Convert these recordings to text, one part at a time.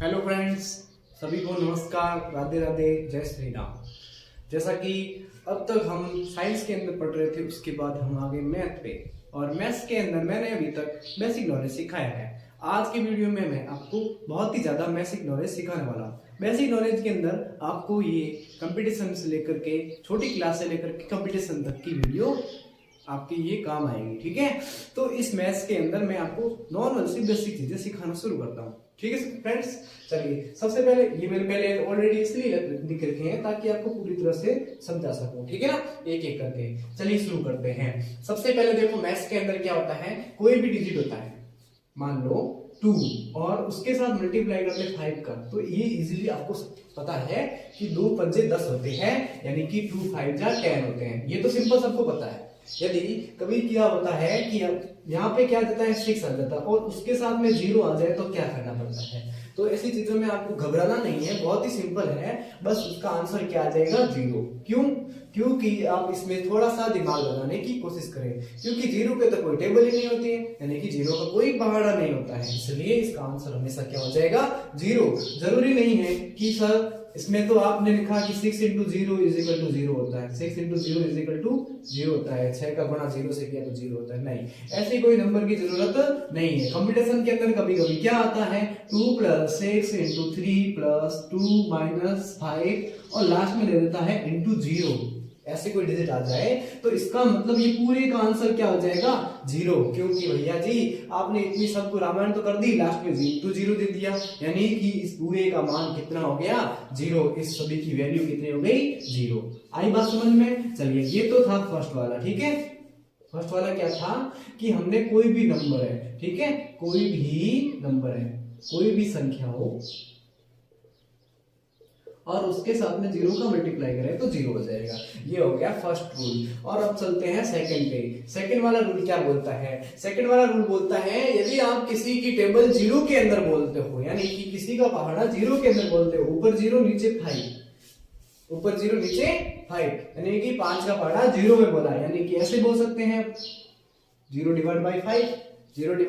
Hello friends, सभी को नमस्कार, राधे राधे, जय श्री राम। जैसा कि अब तक हम साइंस के अंदर पढ़ रहे थे, उसके बाद हम आगे मैथ पे, और मैथ्स के अंदर मैंने अभी तक बेसिक नॉलेज सिखाया है। आज के वीडियो में मैं आपको बहुत ही ज़्यादा बेसिक नॉलेज सिखाने वाला हूँ। बेसिक नॉलेज के अंदर आपको ये कंपटीशन से लेकर के, छोटी क्लास से लेकर के कंपटीशन तक की वीडियो आपकी ये काम आएगी, ठीक है। तो इस मैथ्स के अंदर मैं आपको नॉर्मल सी बेसिक चीजें सिखाना शुरू करता हूँ, ठीक है फ्रेंड्स। चलिए, सबसे पहले ये मैंने पहले ऑलरेडी इसलिए लिख रखे हैं ताकि आपको पूरी तरह से समझा सकूं, ठीक है ना, एक एक करके। चलिए शुरू करते हैं। सबसे पहले देखो, मैथ्स के अंदर क्या होता है, कोई भी डिजिट होता है, मान लो 2 और उसके साथ मल्टीप्लाई करते 5 का, तो ये इजीली आपको पता है कि 2 पंजे 10 होते हैं, यानी कि 2 5 जा 10 होते हैं। ये तो सिंपल सबको पता है। यदि कभी क्या होता है कि यहाँ पे क्या जाता है 6 आ जाता है और उसके साथ में 0 आ जाए तो क्या करना पड़ता है। तो ऐसी चीजों में आपको घबराना नहीं है, बहुत ही सिंपल है। बस उसका आंसर क्या आ जाएगा, 0। क्यों? क्योंकि आप इसमें थोड़ा सा दिमाग लगाने की कोशिश करें, क्योंकि 0 पे तो कोई टेबल ही नहीं होती है, यानी कि 0 का कोई पहाड़ा नहीं होता है, इसलिए इसका आंसर हमेशा क्या हो जाएगा, 0। जरूरी नहीं है कि सर इसमें तो आपने लिखा कि 6 × 0 = 0 होता है, 6 × 0 = 0 होता है, 6 का गुणा 0 से किया तो 0 होता है। नहीं, ऐसी कोई नंबर की जरूरत नहीं है। कंपटीशन के अंदर कभी कभी क्या आता है, 2 + 6 × 3 + 2 - 5 और लास्ट में दे देता है × 0। ऐसे कोई डिजिट आ जाए तो इसका मतलब ये पूरे का आंसर क्या हो जाएगा, 0। क्योंकि भैया जी आपने इतनी सबको रामायण तो कर दी, लास्ट में 0 दे दिया, यानी कि इस पूरे का मान कितना हो गया, 0। इस सभी की वैल्यू कितनी हो गई, 0। आई बात समझ में? चलिए, ये तो था फर्स्ट वाला, ठीक है। फर्स्ट वाला क्या था कि हमने कोई भी नंबर है, ठीक है, कोई भी नंबर है, कोई भी संख्या हो और उसके साथ में 0 का मल्टीप्लाई करें तो 0 हो जाएगा। ये हो गया फर्स्ट रूल। और अब चलते हैं सेकंड पे। सेकंड वाला रूल क्या बोलता है? सेकंड वाला रूल बोलता है, यदि आप किसी की टेबल 0 के अंदर बोलते हो, यानी कि किसी का पहाड़ा 0 के अंदर बोलते हो, ऊपर 0 नीचे 5, ऊपर 0 नीचे 5, यानी कि 5 का पहाड़ा 0 में बोला, यानी कि ऐसे बोल सकते हैं 0 / 5, 0 /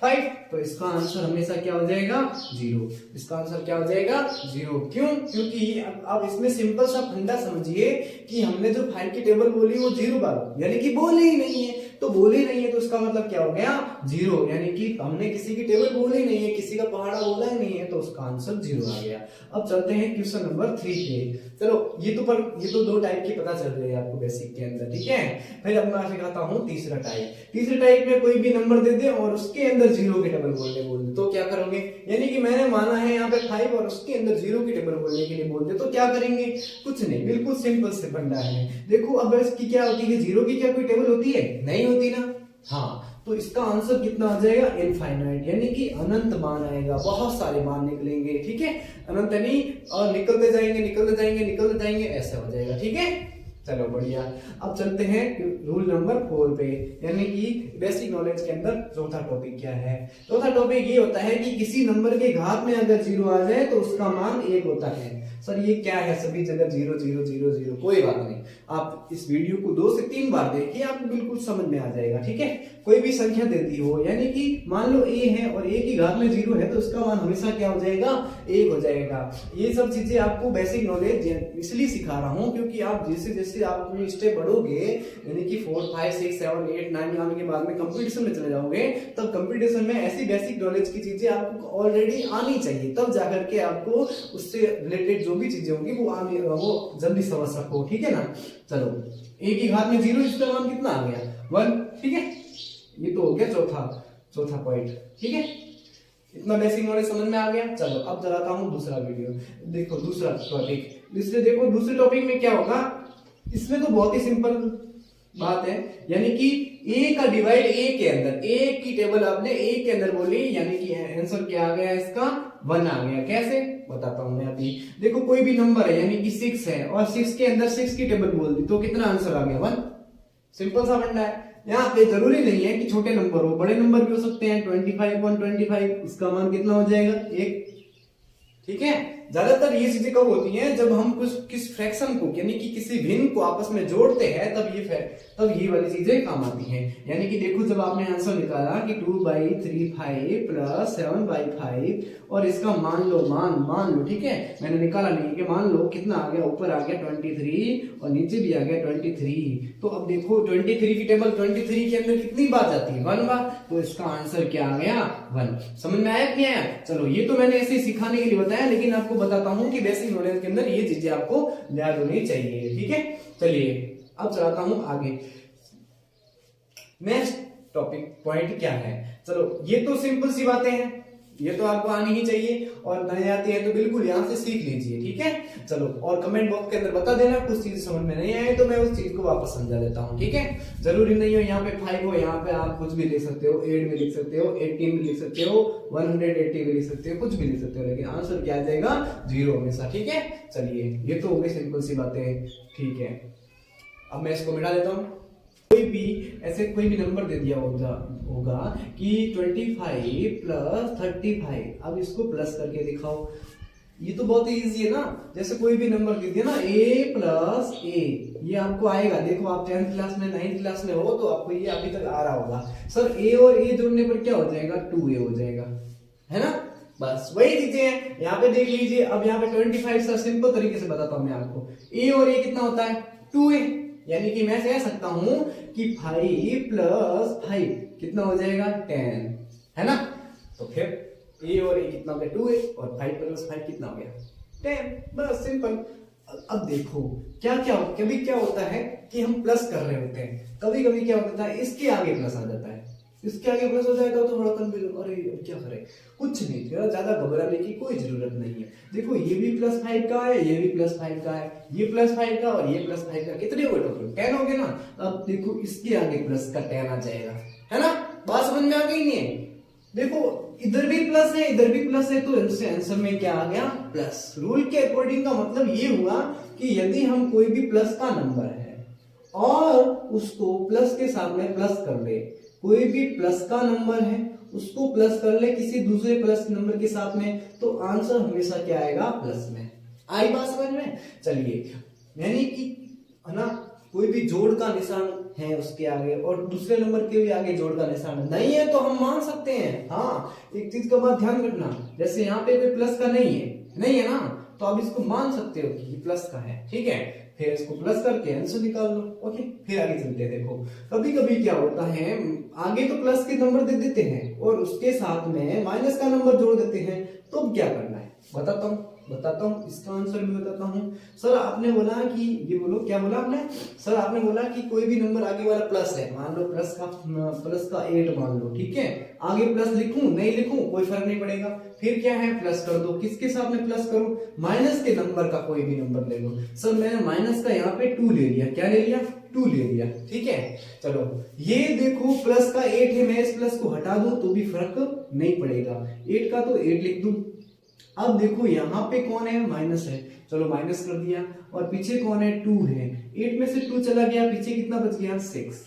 5। तो इसका आंसर हमेशा क्या हो जाएगा, 0। इसका आंसर क्या हो जाएगा, 0। क्यों? क्योंकि अब इसमें सिंपल सा फंडा समझिए कि हमने जो 5 की टेबल बोली वो 0 बार, यानी कि बोली ही नहीं है। तो बोली नहीं है तो इसका मतलब क्या हो गया, 0। यानी कि हमने किसी की टेबल बोली नहीं है, किसी का पहाड़ा बोला ही नहीं है, तो उसका आंसर 0 आ गया। अब चलते हैं क्वेश्चन नंबर 3 पे। चलो, ये तो 2 टाइप की पता चल रही है आपको बेसिक के अंदर, ठीक है। फिर अब मैं सिखाता हूँ तीसरा टाइप। तीसरे टाइप में कोई भी नंबर दे दे और उसके अंदर 0 की टेबल बोल दे तो क्या करोगे? यानी कि मैंने माना है यहाँ पे 5 और उसके अंदर 0 की टेबल बोलने के लिए बोल दे तो क्या करेंगे? कुछ नहीं, बिल्कुल सिंपल से फंडा है। देखो, अब इसकी क्या होती है, 0 की क्या कोई टेबल होती है? नहीं होती ना। हाँ, तो इसका आंसर कितना आ जाएगा, इनफाइनाइट, यानी कि अनंत मान आएगा, बहुत सारे मान निकलेंगे, ठीक है। अनंत नहीं, और निकलते जाएंगे निकलते जाएंगे निकलते जाएंगे, ऐसा हो जाएगा, ठीक है। चलो बढ़िया। अब चलते हैं रूल नंबर 4 पे, यानी कि बेसिक नॉलेज के अंदर चौथा टॉपिक क्या है। चौथा टॉपिक ये होता है कि किसी नंबर के घात में अगर 0 आ जाए तो उसका मान 1 होता है। सर ये क्या है, सभी जगह 0 0 0 0, कोई बात नहीं, आप इस वीडियो को 2 से 3 बार देखिए, आपको बिल्कुल समझ में आ जाएगा, ठीक है। कोई भी संख्या देती हो, यानी कि मान लो a है और a की घात में 0 है, तो उसका मान हमेशा क्या हो जाएगा, 1 हो जाएगा। ये सब चीजें आपको बेसिक नॉलेज इसलिए सिखा रहा हूँ क्योंकि आप जैसे जैसे आप अपनी स्टेप बढ़ोगे, यानी कि 4 5 6 7 8 9 आने के बाद में कंपटीशन में चले जाओगे, तब कंपटीशन में ऐसी बेसिक नॉलेज की चीजें आपको ऑलरेडी आनी चाहिए, तब जाकर के आपको उससे रिलेटेड जो भी चीजें होंगी वो जल्दी समझ सको, ठीक है ना। चलो, a की घात में 0, इसका मान कितना आ गया, 1, ठीक है। ये तो हो गया चौथा पॉइंट, ठीक है। इतना बेसिक नॉलेज समझ में आ गया। चलो, अब चलाता हूँ दूसरा वीडियो। देखो दूसरा टॉपिक, दूसरे टॉपिक में क्या होगा, इसमें तो बहुत ही सिंपल बात है, यानी कि a का डिवाइड a के अंदर, a की टेबल आपने a के अंदर बोली, यानी कि आंसर क्या आ गया, इसका 1 आ गया। कैसे बताता हूं मैं अभी। देखो, कोई भी नंबर है, यानी कि 6 है और 6 के अंदर 6 की टेबल बोल दी तो कितना आंसर आ गया, 1। सिंपल सा फंडा है। यहाँ पे जरूरी नहीं है कि छोटे नंबर हो, बड़े नंबर भी हो सकते हैं। 25 1 25, इसका मान कितना हो जाएगा, 1, ठीक है। ज्यादातर ये चीजें कब होती हैं, जब हम किस फ्रैक्शन को यानी कि किसी भिन्न को आपस में जोड़ते हैं, तब ये वाली चीजें काम आती हैं। यानी कि देखो जब आपने आंसर निकाला कि 2/3 प्लस 7/5 और इसका मान लो ठीक है, मैंने निकाला नहीं कि मान लो कितना आ गया, ऊपर आ गया 23 और नीचे भी आ गया 23। तो अब देखो 23 की टेबल 23 के अंदर कितनी बार जाती है, 1 बार, तो इसका आंसर क्या आ गया 1। समझ में आया कि नहीं आया? चलो ये तो मैंने ऐसे ही सिखाने के लिए बताया, लेकिन आपको बताता हूं कि बेसिक नॉलेज के अंदर ये चीजें आपको याद होनी चाहिए। ठीक है, चलिए अब चलाता हूं आगे। नेक्स्ट टॉपिक पॉइंट क्या है, चलो ये तो सिंपल सी बातें हैं, ये तो आपको आनी ही चाहिए, और नहीं आती है तो बिल्कुल यहां से सीख लीजिए। ठीक है, चलो और कमेंट बॉक्स के अंदर बता देना कुछ चीज समझ में नहीं आए तो मैं उस चीज को वापस समझा देता हूं। ठीक है, जरूरी नहीं हो यहाँ पे 5 हो, यहाँ पे आप कुछ भी लिख सकते हो, 8 भी लिख सकते हो, 18 भी लिख सकते हो, 180 भी लिख सकते हो, कुछ भी लिख सकते हो, लेकिन आंसर क्या आ जाएगा 0 हमेशा। ठीक है, चलिए ये तो हो गई सिंपल सी बातें। ठीक है, अब मैं इसको मिटा देता हूं। कोई भी नंबर दे दिया होगा कि 25 प्लस 35, अब इसको प्लस करके दिखाओ। ये तो बहुत इजी है ना, जैसे कोई भी नंबर दे दिया ना a प्लस a, ये आपको आएगा। देखो आप 10th क्लास में 9th क्लास में हो तो आपको ये अभी तक आ रहा होगा। सर a और a जोड़ने पर क्या हो जाएगा, 2a हो जाएगा, है ना। बस वही चीजें हैं, यहाँ पे देख लीजिए। अब यहाँ पे 25 सर सिंपल तरीके से बताता हूं मैं आपको, a और a कितना होता है 2a, यानी कि मैं कह सकता हूं कि 5 प्लस 5 कितना हो जाएगा 10, है ना। तो फिर a और a कितना हो गया 2a और 5 प्लस 5 कितना हो गया 10, बस सिंपल। अब देखो कभी क्या होता है कि हम प्लस कर रहे होते हैं, कभी कभी क्या होता है इसके आगे प्लस आ जाता है, इसके आगे प्लस हो जाएगा तो थोड़ा कंफ्यूजन, अरे क्या करें, कुछ नहीं, ज्यादा घबराने की कोई जरूरत नहीं है। देखो ये भी +5 का है, ये भी +5 का है, ये +5 का और ये +5 का, कितने हुए टोटल 10 हो गए ना। अब देखो इसके आगे प्लस का 10 आ जाएगा, है ना। बात समझ में आ गई नहीं है? देखो इधर भी प्लस है, इधर भी प्लस है, तो इससे आंसर में क्या आ गया प्लस। रूल के अकॉर्डिंग का मतलब ये हुआ कि यदि हम कोई भी प्लस का नंबर है और उसको प्लस के साथ में प्लस कर ले, कोई भी प्लस का नंबर है उसको प्लस कर ले किसी दूसरे प्लस नंबर के साथ में, तो आंसर हमेशा क्या आएगा प्लस में। आई बात समझ में? चलिए, यानी कि है ना, कोई भी जोड़ का निशान है उसके आगे और दूसरे नंबर के भी आगे जोड़ का निशान नहीं है तो हम मान सकते हैं। हाँ, एक चीज का बात ध्यान रखना, जैसे यहाँ पे कोई प्लस का नहीं है ना, तो आप इसको मान सकते हो कि ये प्लस का है। ठीक है, फिर इसको प्लस करके आंसर निकाल लो। ओके, फिर आगे चलते हैं। देखो कभी कभी क्या होता है, आगे तो प्लस के नंबर दे देते हैं और उसके साथ में माइनस का नंबर जोड़ देते हैं, तो क्या करना है बताता हूँ, इसका आंसर भी बताता हूँ। सर आपने बोला कि ये बोलो, क्या बोला आपने? सर आपने बोला कि कोई भी नंबर आगे वाला प्लस है, मान लो प्लस का 8 मान लो, ठीक है, आगे प्लस लिखूं नहीं लिखूं कोई फर्क नहीं पड़ेगा। फिर क्या है, प्लस कर दो, किसके साथ में प्लस करूं, माइनस के नंबर का कोई भी नंबर ले लो। सर मैंने माइनस का यहाँ पे 2 ले लिया, क्या ले लिया 2 ले लिया, ठीक है। चलो ये देखो प्लस का 8 है, मैं इस प्लस को हटा दूं तो भी फर्क नहीं पड़ेगा, 8 का तो 8 लिख दूं। अब देखो यहाँ पे कौन है, माइनस है, चलो माइनस कर दिया, और पीछे कौन है 2 है, 8 में से 2 चला गया, पीछे कितना बच गया 6।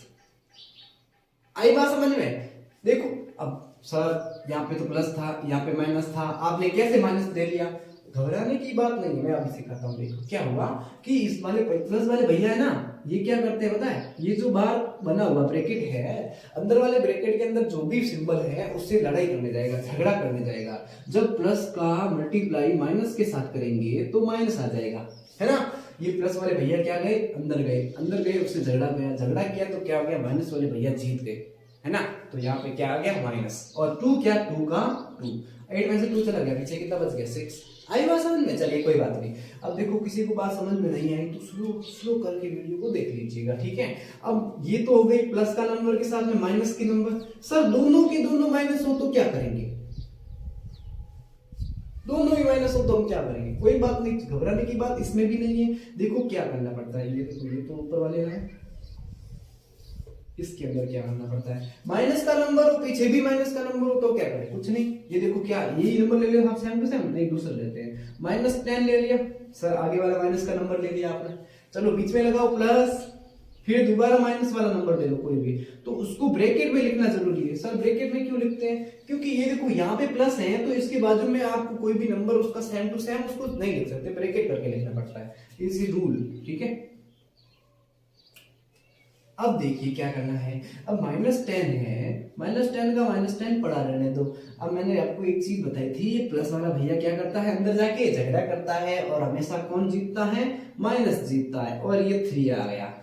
आई बात समझ में? देखो अब सर यहाँ पे तो प्लस था, यहाँ पे माइनस था, आपने कैसे माइनस दे लिया, घबराने की बात नहीं है, मैं अभी सिखाता हूँ। देखो क्या हुआ कि इस वाले प्लस वाले भैया है ना, ये क्या करते हैं पता है, ये जो बाहर बना हुआ ब्रैकेट है, अंदर वाले ब्रैकेट के अंदर जो भी सिंबल है उससे लड़ाई करने जाएगा, झगड़ा करने जाएगा। जब प्लस का मल्टीप्लाई माइनस के साथ करेंगे तो माइनस आ जाएगा, है ना। ये प्लस वाले भैया क्या गए, अंदर गए, उससे झगड़ा किया तो क्या हो गया, माइनस वाले भैया जीत गए, है ना। तो यहाँ पे क्या आ गया माइनस, और 2 क्या 2 का 2, 8 में से 2 चला गया, पीछे कितना बच गया 6। आई बात समझ में? चलिए कोई बात नहीं। अब देखो किसी को बात समझ में नहीं आई तो स्लो करके वीडियो को देख लीजिएगा, ठीक है। अब ये तो हो गई प्लस का नंबर के साथ में माइनस के नंबर। सर दोनों के दोनों माइनस हो तो क्या करेंगे, दोनों ही माइनस हो तो हम क्या करेंगे, कोई बात नहीं, घबराने की बात इसमें भी नहीं है। देखो क्या करना पड़ता है, ये देखो ये तो ऊपर वाले हैं, इसके अंदर क्या करना पड़ता है, माइनस का नंबर हो पीछे भी माइनस का नंबर हो तो क्या करें, कुछ नहीं। ये देखो क्या यही नंबर ले लिया, आप सेम टू सेम नहीं, दूसरा लेते हैं, -10 ले लिया, सर आगे वाला माइनस का नंबर ले लिया आपने, चलो बीच में लगाओ प्लस, फिर दोबारा माइनस वाला नंबर ले लो कोई भी, तो उसको ब्रैकेट में लिखना जरूरी है। सर ब्रैकेट में क्यों लिखते हैं? क्योंकि ये देखो यहाँ पे प्लस है तो इसके बाजू में आपको कोई भी नंबर उसका सेम टू सेम उसको नहीं लिख सकते, ब्रैकेट करके लिखना पड़ता है, इजी रूल, ठीक है। अब देखिए क्या करना है, अब -10 है, -10 का -10 पड़ा रहने दो। अब मैंने आपको एक चीज बताई थी, ये प्लस वाला भैया क्या करता है, अंदर जाके झगड़ा करता है और हमेशा कौन जीतता है, माइनस जीतता है, और ये 3 आ गया।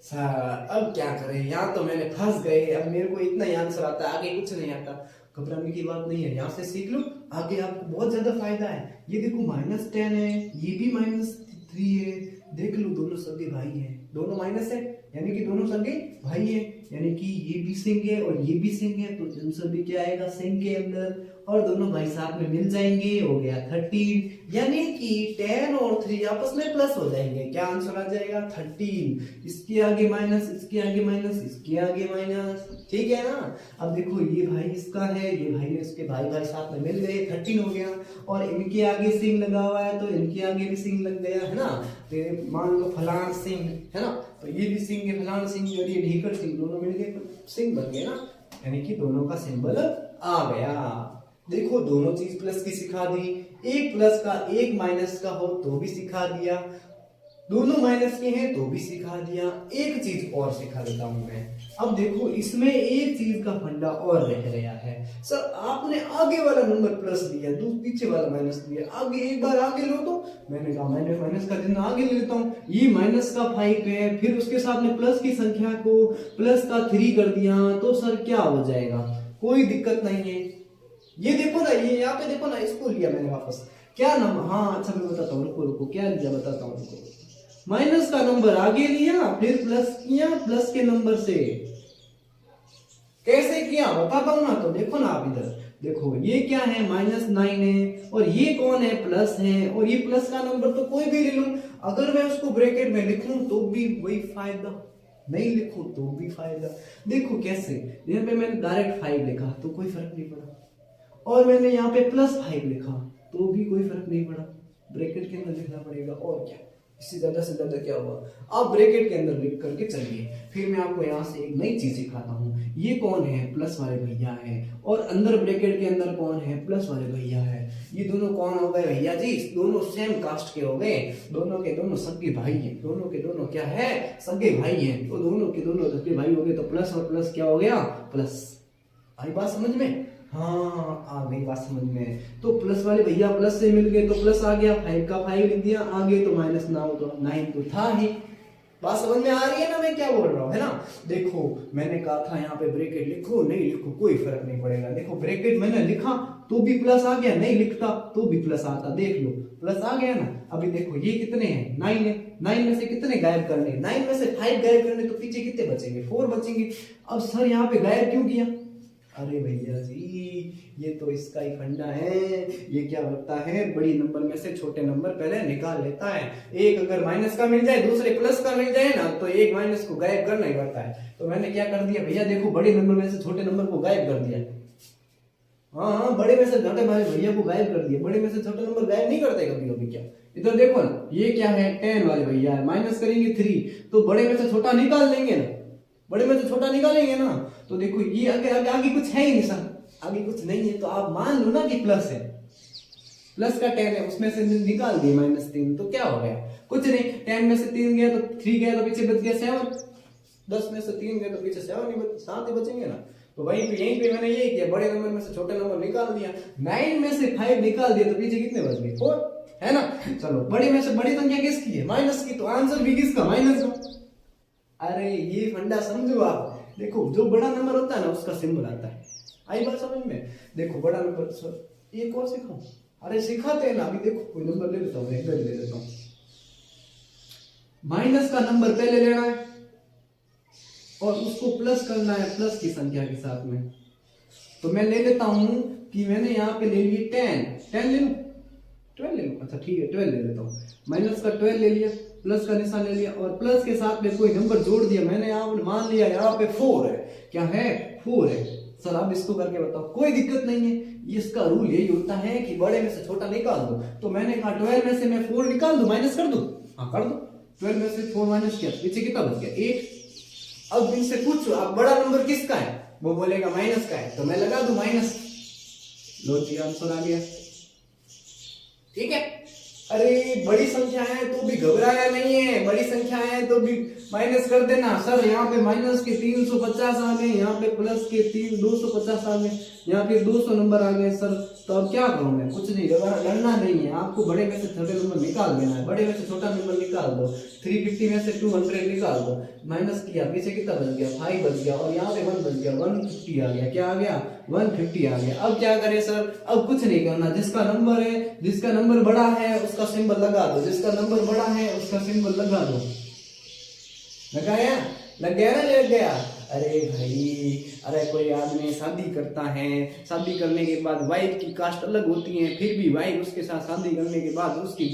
सर अब क्या करें, यहाँ तो मैंने फंस गए, अब मेरे को इतना ही आंसर आता है, आगे कुछ नहीं आता। घबराने की बात नहीं है, यहाँ से सीख लो, आगे आपको बहुत ज्यादा फायदा है। ये देखो -10 है, ये भी -3 है, देख लो दोनों सगे भाई हैं, दोनों माइनस है यानी कि दोनों सगे भाई हैं, यानी कि ये भी सिंग है और ये भी सिंग है, तो आंसर भी क्या आएगा, सिंग के अंदर, और दोनों भाई साथ में मिल जाएंगे, हो गया 13, यानी कि 10 और 3 आपस में प्लस हो जाएंगे, क्या आंसर आ जाएगा 13, इसके आगे माइनस, इसके आगे माइनस, इसके आगे माइनस, ठीक है ना। अब देखो ये भाई इसका है, ये भाई इसके भाई भाई साथ में मिल गए, 13 हो गया, और इनके आगे सिंग लगा हुआ है तो इनके आगे भी सिंग लग गया है ना, तो मान लो फलान सिंह है ना, तो ये भी सिंह है, फलान सिंह और ये ढीकर सिंह, दोनों मिल गए सिंह बन गए ना, यानी कि दोनों का सिंबल आ गया। देखो दोनों चीज प्लस की सिखा दी, एक प्लस का एक माइनस का हो तो भी सिखा दिया, दोनों माइनस के हैं तो भी सिखा दिया। एक चीज और सिखा देता हूं मैं, अब देखो इसमें एक चीज का फंडा और रह गया है। सर आपने आगे वाला नंबर प्लस लिया, पीछे वाला माइनस लिया, आगे एक बार आगे लो, तो मैंने कहा मैंने माइनस का चिन्ह आगे ले लेता हूँ, ये माइनस का 5 है, फिर उसके साथ में प्लस की संख्या को प्लस का 3 कर दिया, तो सर क्या हो जाएगा, कोई दिक्कत नहीं है। ये देखो ना, ये यहाँ पे देखो ना, इसको लिया मैंने वापस, क्या नंबर, हाँ अच्छा मैं बताता हूँ, रुको रुको क्या लिया बताता हूँ, रुको, माइनस का नंबर आगे लिया, फिर प्लस किया, प्लस के नंबर से कैसे किया बताता हूं ना, तो देखो ना आप इधर देखो, ये क्या है -9 है, और ये कौन है, प्लस है, और ये प्लस का नंबर तो कोई भी ले लूं, अगर मैं उसको ब्रैकेट में लिख लूं तो भी वही फायदा, नहीं लिखूं तो भी फायदा। देखो कैसे, यहाँ पे मैंने डायरेक्ट 5 लिखा तो कोई फर्क नहीं पड़ा, और मैंने यहाँ पे +5 लिखा तो भी कोई फर्क नहीं पड़ा, ब्रैकेट के अंदर लिखना पड़ेगा, और क्या, इससे ज्यादा से ज्यादा क्या हुआ। आप ब्रैकेट के अंदर लिख करके चलिए, फिर मैं आपको यहाँ से एक नई चीज सिखाता हूँ। ये कौन है, प्लस वाले भैया है, और अंदर ब्रैकेट के अंदर कौन है, प्लस वाले भैया है। ये दोनों कौन हो गए भैया जी, दोनों सेम कास्ट के हो गए, दोनों के दोनों सगे भाई हैं, दोनों के दोनों क्या है, सगे भाई हैं, तो दोनों के दोनों सगे भाई हो गए, तो प्लस और प्लस क्या हो गया, प्लस। आई बात समझ में, हाँ आ गई बात समझ में। तो प्लस वाले भैया प्लस से मिल गए तो प्लस आ गया, 5 का 5 लिख दिया, आगे तो माइनस ना हो तो 9 तो था ही। बात समझ में आ रही है ना मैं क्या बोल रहा हूँ, है ना। देखो मैंने कहा था यहाँ पे ब्रैकेट लिखो, नहीं लिखो कोई फर्क नहीं पड़ेगा। देखो ब्रैकेट मैंने लिखा तो भी प्लस आ गया, नहीं लिखता तो भी प्लस आता, देख लो प्लस आ गया ना। अभी देखो ये कितने हैं, 9 है, 9 में से कितने गायब करने, 9 में से 5 गायब करने, तो पीछे कितने बचेंगे, 4 बचेंगे। अब सर यहाँ पे गायब क्यों किया, अरे भैया जी ये तो इसका ही फंडा है। ये क्या होता है, बड़ी नंबर में से छोटे नंबर पहले निकाल लेता है। एक अगर माइनस का मिल जाए, दूसरे प्लस का मिल जाए ना, तो एक माइनस को गायब करना ही पड़ता है। तो मैंने क्या कर दिया भैया, देखो बड़े नंबर में से छोटे नंबर को गायब कर दिया। हाँ बड़े में से छोटे भाई भैया को गायब कर दिया, बड़े में से छोटे नंबर गायब नहीं करते कभी कभी। क्या इधर देखो ना, ये क्या है 10 वाले भैया है, माइनस करेंगे 3 तो बड़े में से छोटा निकाल देंगे ना, बड़े में से छोटा निकालेंगे ना। तो देखो ये आगे कुछ है ही नहीं सर, आगे कुछ नहीं है, तो आप मान लो ना कि प्लस है, प्लस का 10 है, उसमें से निकाल दिए -3 तो क्या हो गया, कुछ नहीं। 10 में से 3 गया तो 3 गया तो पीछे बच गया 7, 10 में से 3 गया तो पीछे 7 ही बचेंगे ना। तो वहीं पे यहीं पे मैंने ये किया, बड़े नंबर में से छोटे नंबर निकाल दिया। 9 में से 5 निकाल दिया तो पीछे कितने बच गए, 4 है ना। चलो बड़े में से बड़ी संख्या किसकी है, माइनस की, तो आंसर भी किसका, माइनस का। अरे ये फंडा समझो आप। देखो जो बड़ा नंबर होता है ना उसका सिंबल आता है, आई बात समझ में। देखो बड़ा नंबर एक और सिखाऊं, अरे सिखाते हैं ना। अभी देखो कोई नंबर ले लेता हूँ, एक ले लेता हूँ। माइनस का नंबर पहले लेना है और उसको प्लस करना है प्लस की संख्या के साथ में। तो मैं ले लेता हूं कि मैंने यहाँ पे ले लिए 10 ले लूं, 12 ले लूं, अच्छा ठीक है 12 ले लेता हूँ। माइनस का 12 ले लिया, प्लस का निशान ले लिया और प्लस के साथ में कोई नंबर जोड़ दिया मैंने। यहाँ मान लिया यहाँ पे 4 है, क्या है 4 है। सर आप इसको करके बताओ, कोई दिक्कत नहीं है। इसका रूल यही होता है कि बड़े में से छोटा निकाल दो। तो मैंने कहा 12 में से मैं 4 निकाल दूं, माइनस कर दूं, हाँ कर दो। 12 में से 4 माइनस किया पीछे कितना बच गया 8। अब इनसे पूछो आप बड़ा नंबर किसका है, वो बोलेगा माइनस का है, तो मैं लगा दूं माइनस, लो जी आंसर आ गया। ठीक है। अरे बड़ी संख्या है तो भी घबराया नहीं है, बड़ी संख्या है तो भी माइनस कर देना। सर यहाँ पे माइनस के 350 आ गए, यहाँ पे प्लस के 250 आ गए, यहाँ पे 200 नंबर आ गए सर, तो अब क्या करूं मैं, कुछ नहीं, डरना नहीं है आपको, बड़े में से छोटे नंबर निकाल देना है, बड़े में से छोटा नंबर निकाल दो, 350 में से 200 निकाल दो, माइनस किया पीछे कितना बच गया 5 बच गया, और यहाँ पे 1 बच गया, 150 आ गया, क्या आ गया 150 आ गया। अब क्या करें सर, अब कुछ नहीं करना, जिसका नंबर है, जिसका नंबर बड़ा है उसका सिंबल लगा दो, जिसका नंबर बड़ा है उसका सिंबल लगा दो। लगाया, लग गया ना, लग गया। अरे भाई, अरे कोई आदमी शादी करता है, शादी करने के बाद वाइफ की कास्ट अलग होती है, फिर भी वाइफ उसके साथ शादी करने के बाद उसकी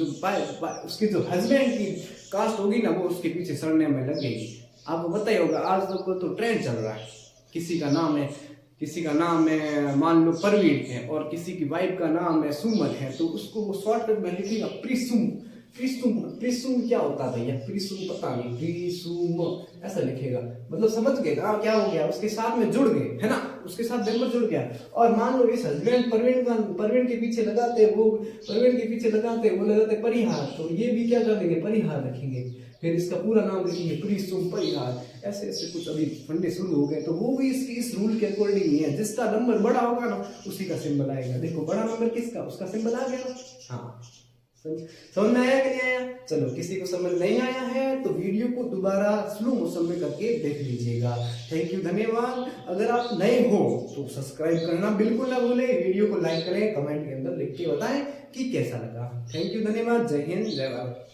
जो हस्बैंड की कास्ट होगी ना, वो उसके पीछे सड़ने में लगेगी। आपको पता ही होगा, आज तो ट्रेंड चल रहा है, किसी का नाम है मान लो परवीन है, और किसी की वाइफ का नाम है सुमन है, तो उसको वो शॉर्टकट में लिखेगा प्रिसुम। प्रिसुम क्या होता है भैया, प्रिसुम पता नहीं, प्रिसुम ऐसा लिखेगा, मतलब समझ गए क्या हो गया, उसके साथ में जुड़ गए, है ना, उसके साथ नंबर जुड़ गया। और मान लो इस हस्बैंड परवीन के पीछे लगाते, वो परवीन के पीछे लगाते परिहार, तो ये भी क्या करेंगे, परिहार रखेंगे, फिर इसका पूरा नाम लिखेंगे प्रिसुम परिहार। ऐसे ऐसे कुछ अभी फंडे शुरू हो गए, तो वो भी इस रूल के अकॉर्डिंग ही है, जिसका नंबर बड़ा होगा ना उसी का सिंबल आएगा। देखो बड़ा नंबर किसका, उसका सिंबल आ गया। हाँ, समझ में आया कि नहीं आया? चलो, किसी को समझ नहीं आया है तो वीडियो को दोबारा स्लो मोशन में करके देख लीजिएगा। थैंक यू, धन्यवाद। अगर आप नए हो तो सब्सक्राइब करना बिल्कुल ना भूलें, वीडियो को लाइक करें, कमेंट के अंदर लिख के बताएं कि कैसा लगा। थैंक यू, धन्यवाद, जय हिंद, जय भारत।